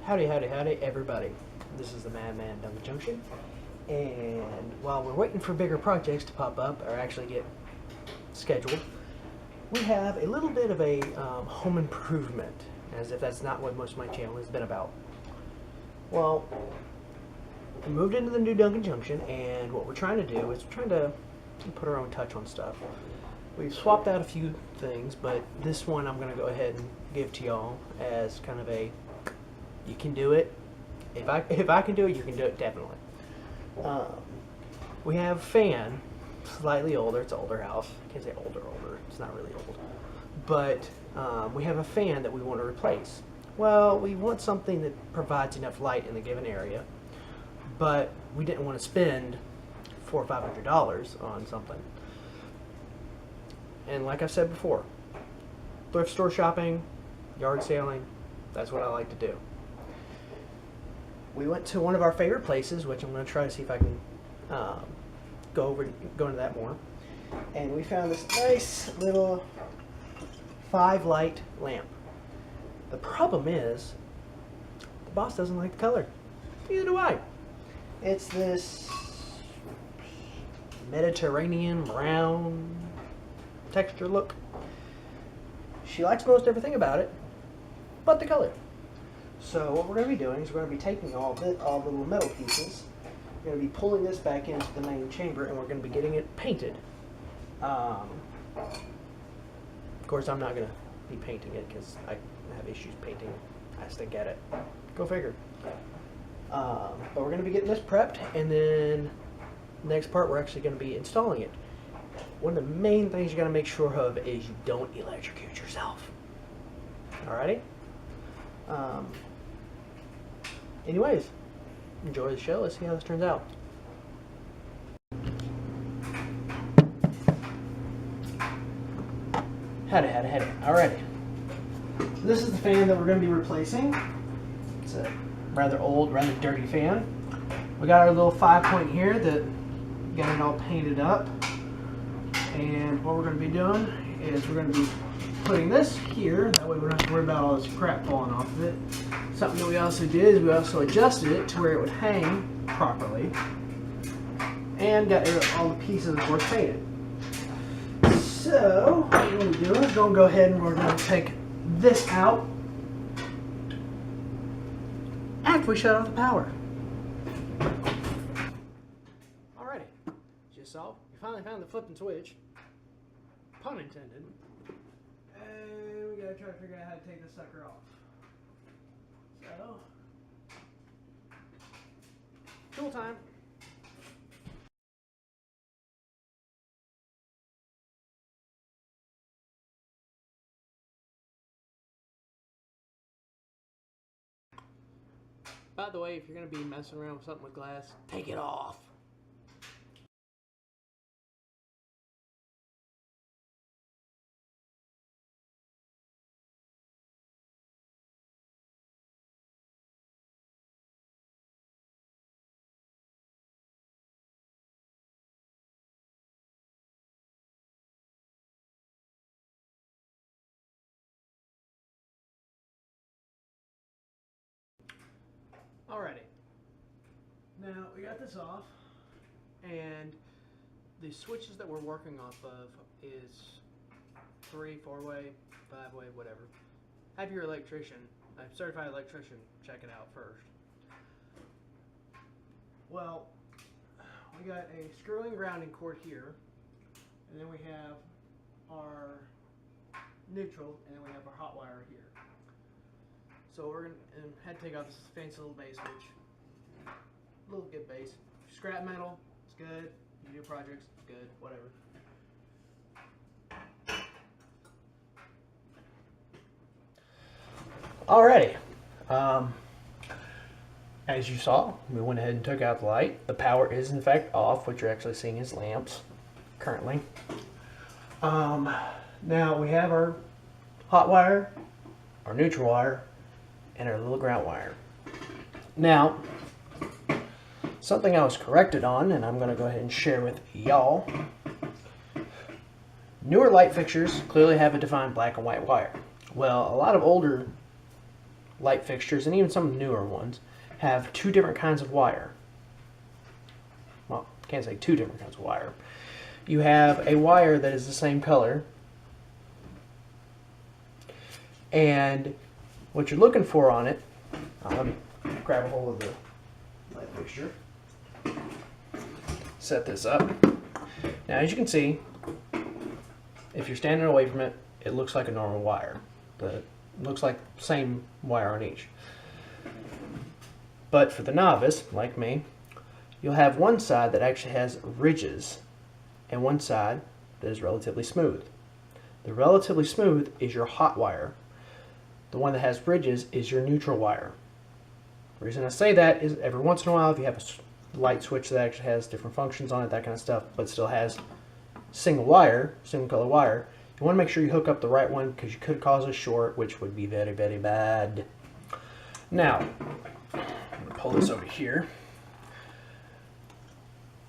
Howdy, howdy, howdy, everybody. This is the Madman down the junction. And while we're waiting for bigger projects to pop up or actually get scheduled, we have a little bit of a home improvement, as if that's not what most of my channel has been about. Well, we moved into the new Duncan Junction, and what we're trying to do is we're trying to put our own touch on stuff. We've swapped out a few things, but this one I'm going to go ahead and give to y'all as kind of a, you can do it. If I can do it, you can do it, definitely. We have a fan, slightly older. It's an older house. I can't say older. It's not really old. But we have a fan that we want to replace. Well, we want something that provides enough light in the given area, but we didn't want to spend $400 or $500 on something. And like I said before, thrift store shopping, yard sailing, that's what I like to do. We went to one of our favorite places, which I'm going to try to see if I can go into that more. And we found this nice little 5-light lamp. The problem is, the boss doesn't like the color. Neither do I. It's this Mediterranean brown texture look. She likes most everything about it, but the color. So what we're going to be doing is we're going to be taking all the little metal pieces. We're going to be pulling this back into the main chamber, and we're going to be getting it painted. Of course, I'm not going to be painting it because I have issues painting. I stink at it. Go figure. But we're going to be getting this prepped, and then the next part we're actually going to be installing it. One of the main things you got to make sure of is you don't electrocute yourself. Alrighty? Anyways, enjoy the show. Let's see how this turns out. Howdy. Alrighty. So this is the fan that we're going to be replacing. It's a rather old, rather dirty fan. We got our little 5-point here that got it all painted up. And what we're going to be doing is we're going to be putting this here. That way we don't have to worry about all this crap falling off of it. Something that we also did is we also adjusted it to where it would hang properly. And got all the pieces, of course, painted. So, what we're going to do is we're going to go ahead and we're going to take this out after we shut off the power. Alrighty. As you saw, we finally found the flipping switch. Pun intended. And we gotta try to figure out how to take this sucker off. So, tool time. By the way, if you're gonna be messing around with something with glass, take it off. Alrighty. Now we got this off, and the switches that we're working off of is 3, 4-way, 5-way, whatever. Have your electrician, a certified electrician, check it out first. Well, we got a screw-in grounding cord here, and then we have our neutral, and then we have our hot wire here. So we're going to have to take off this fancy little base switch. Little good base. Scrap metal, it's good. You do projects, it's good, whatever. Alrighty. As you saw, we went ahead and took out the light. The power is in fact off. What you're actually seeing is lamps currently. Now we have our hot wire, our neutral wire, and our little ground wire. Now, something I was corrected on, and I'm going to go ahead and share with y'all. Newer light fixtures clearly have a defined black and white wire. Well, a lot of older light fixtures, and even some of the newer ones, have two different kinds of wire. Well, can't say two different kinds of wire. You have a wire that is the same color, and what you're looking for on it, let me grab a hold of the light fixture, set this up. Now as you can see, if you're standing away from it, it looks like a normal wire. It looks like the same wire on each. But for the novice, like me, you'll have one side that actually has ridges and one side that is relatively smooth. The relatively smooth is your hot wire. The one that has ridges is your neutral wire. The reason I say that is every once in a while, if you have a light switch that actually has different functions on it, that kind of stuff, but still has single wire, single color wire, you want to make sure you hook up the right one because you could cause a short, which would be very, very bad. Now, I'm going to pull this over here.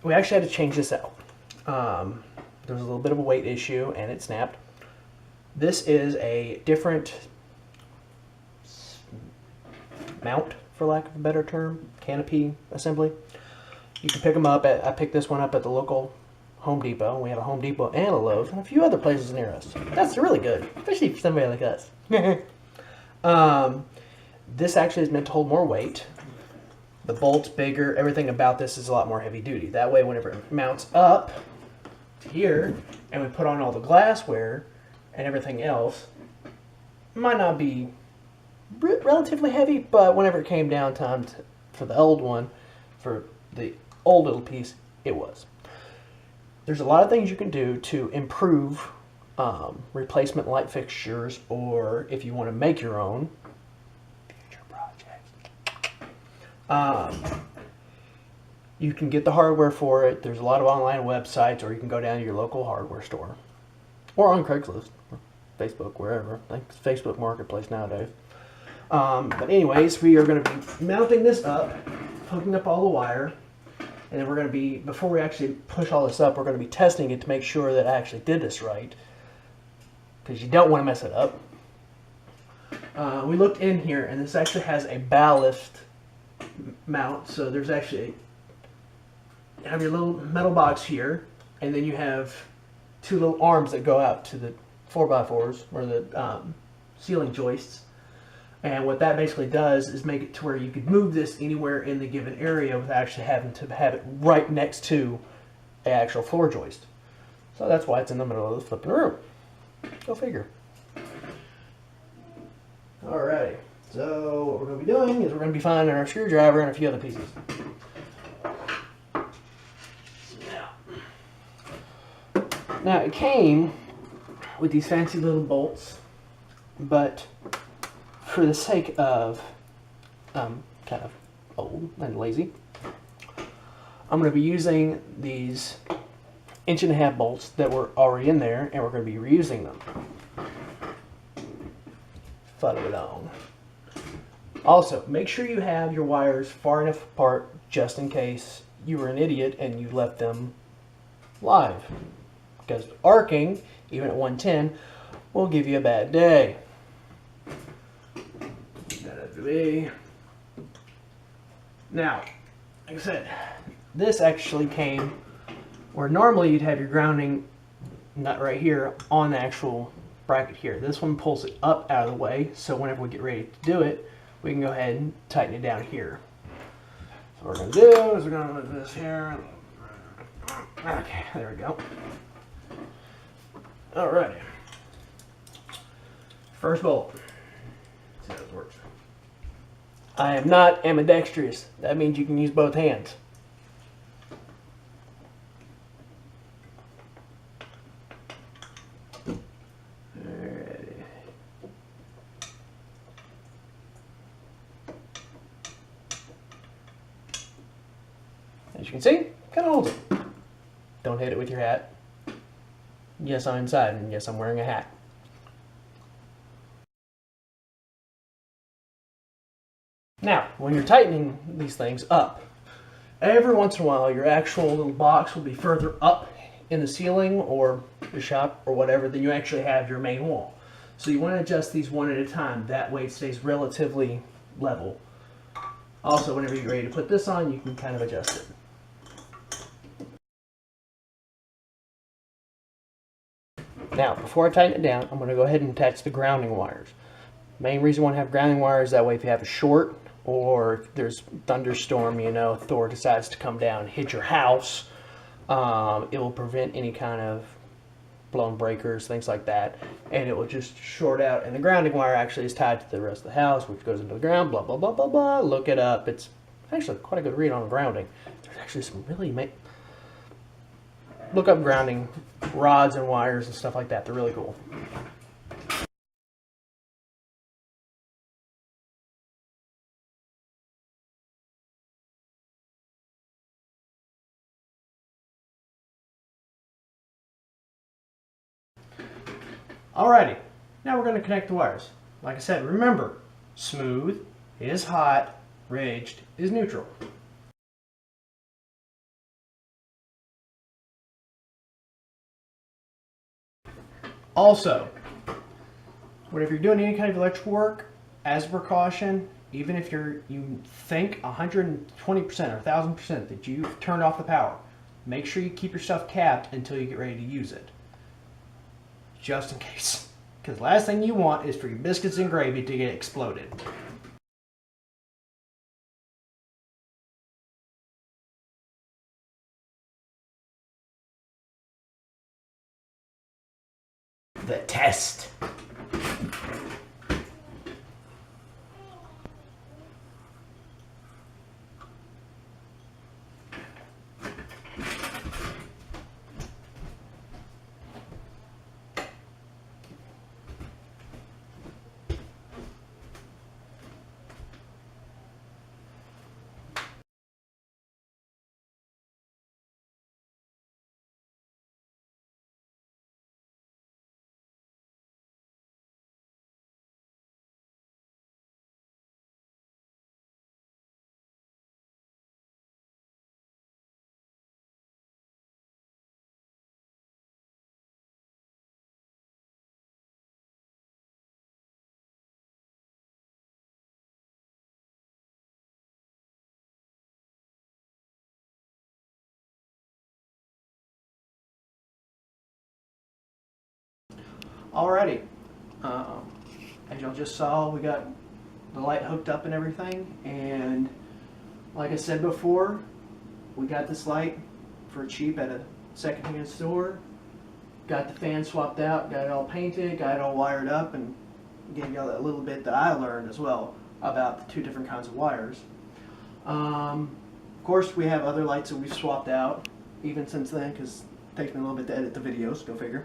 We actually had to change this out. There was a little bit of a weight issue and it snapped. This is a different mount, for lack of a better term, canopy assembly. You can pick them up I picked this one up at the local Home Depot. We have a Home Depot and a Lowe's and a few other places near us. That's really good, especially for somebody like us. This actually is meant to hold more weight. The bolt's bigger. Everything about this is a lot more heavy duty. That way, whenever it mounts up to here and we put on all the glassware and everything else, it might not be relatively heavy, but whenever it came down time for the old one, for the old little piece, it was. There's a lot of things you can do to improve replacement light fixtures, or if you want to make your own future projects. You can get the hardware for it. There's a lot of online websites, or you can go down to your local hardware store, or on Craigslist, or Facebook, wherever. I think it's Facebook Marketplace nowadays. But anyways, we are going to be mounting this up, hooking up all the wire, and then we're going to be, before we actually push all this up, we're going to be testing it to make sure that I actually did this right, because you don't want to mess it up. We looked in here, and this actually has a ballast mount, so there's actually, you have your little metal box here, and then you have two little arms that go out to the 4x4s, or the ceiling joists. And what that basically does is make it to where you could move this anywhere in the given area without actually having to have it right next to an actual floor joist. So that's why it's in the middle of the flipping room. Go figure. Alrighty, so what we're going to be doing is we're going to be finding our screwdriver and a few other pieces. Now it came with these fancy little bolts, but for the sake of kind of old and lazy, I'm going to be using these 1.5-inch bolts that were already in there, and we're going to be reusing them. Follow along. Also, make sure you have your wires far enough apart just in case you were an idiot and you left them live. Because arcing, even at 110, will give you a bad day. Now, like I said, this actually came where normally you'd have your grounding nut right here on the actual bracket here. This one pulls it up out of the way, so whenever we get ready to do it, we can go ahead and tighten it down here. So what we're going to do is we're going to move this here. Okay, there we go. Alrighty. First bolt. Let's see how this works. I am not ambidextrous. That means you can use both hands. Alrighty. As you can see, kind of holds it. Don't hit it with your hat. Yes, I'm inside, and yes, I'm wearing a hat. Now, when you're tightening these things up, every once in a while your actual little box will be further up in the ceiling or the shop or whatever than you actually have your main wall. So you want to adjust these one at a time. That way it stays relatively level. Also, whenever you're ready to put this on, you can kind of adjust it. Now, before I tighten it down, I'm going to go ahead and attach the grounding wires. Main reason I want to have grounding wires, that way if you have a short or if there's thunderstorm, you know, Thor decides to come down and hit your house, it will prevent any kind of blown breakers, things like that, and it will just short out. And the grounding wire actually is tied to the rest of the house, which goes into the ground, blah, blah, blah, blah, blah. Look it up. It's actually quite a good read on grounding. There's actually some really look up grounding rods and wires and stuff like that. They're really cool. Alrighty, now we're going to connect the wires. Like I said, remember, smooth is hot, ridged is neutral. Also, whenever you're doing any kind of electrical work, as a precaution, even if you think 120% or 1000% that you've turned off the power, make sure you keep your stuff capped until you get ready to use it. Just in case. Because the last thing you want is for your biscuits and gravy to get exploded. The test. Alrighty, as y'all just saw, we got the light hooked up and everything, and like I said before, we got this light for cheap at a secondhand store. Got the fan swapped out, got it all painted, got it all wired up, and gave y'all that little bit that I learned as well about the two different kinds of wires. Of course, we have other lights that we've swapped out even since then, because it takes me a little bit to edit the videos, go figure.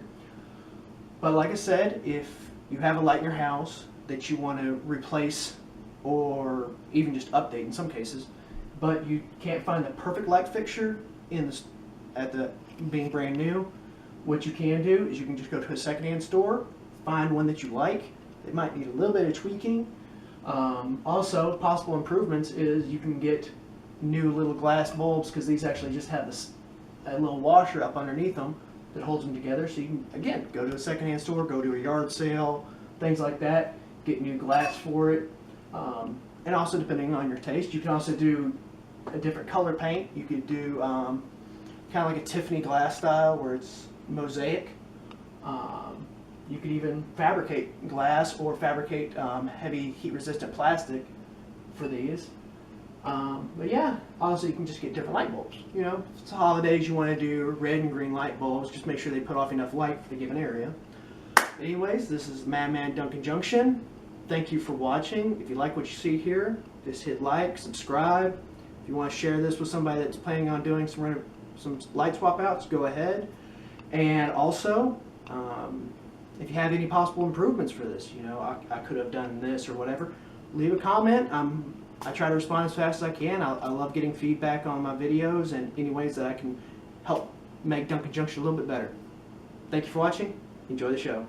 But like I said, if you have a light in your house that you want to replace or even just update in some cases, but you can't find the perfect light fixture being brand new, what you can do is you can just go to a secondhand store, find one that you like. It might need a little bit of tweaking. Also, possible improvements is you can get new little glass bulbs, because these actually just have a little washer up underneath them that holds them together. So you can, again, go to a secondhand store, go to a yard sale, things like that, get new glass for it. And also, depending on your taste, you can also do a different color paint. You could do kind of like a Tiffany glass style where it's mosaic. You could even fabricate glass or fabricate heavy heat-resistant plastic for these. But yeah, also you can just get different light bulbs. You know, if it's the holidays, you want to do red and green light bulbs. Just make sure they put off enough light for the given area. Anyways, this is Madman Duncan Junction. Thank you for watching. If you like what you see here, just hit like, subscribe. If you want to share this with somebody that's planning on doing some light swap outs, go ahead. And also, if you have any possible improvements for this, you know, I could have done this or whatever, leave a comment. I try to respond as fast as I can. I love getting feedback on my videos and any ways that I can help make Duncan Junction a little bit better. Thank you for watching. Enjoy the show.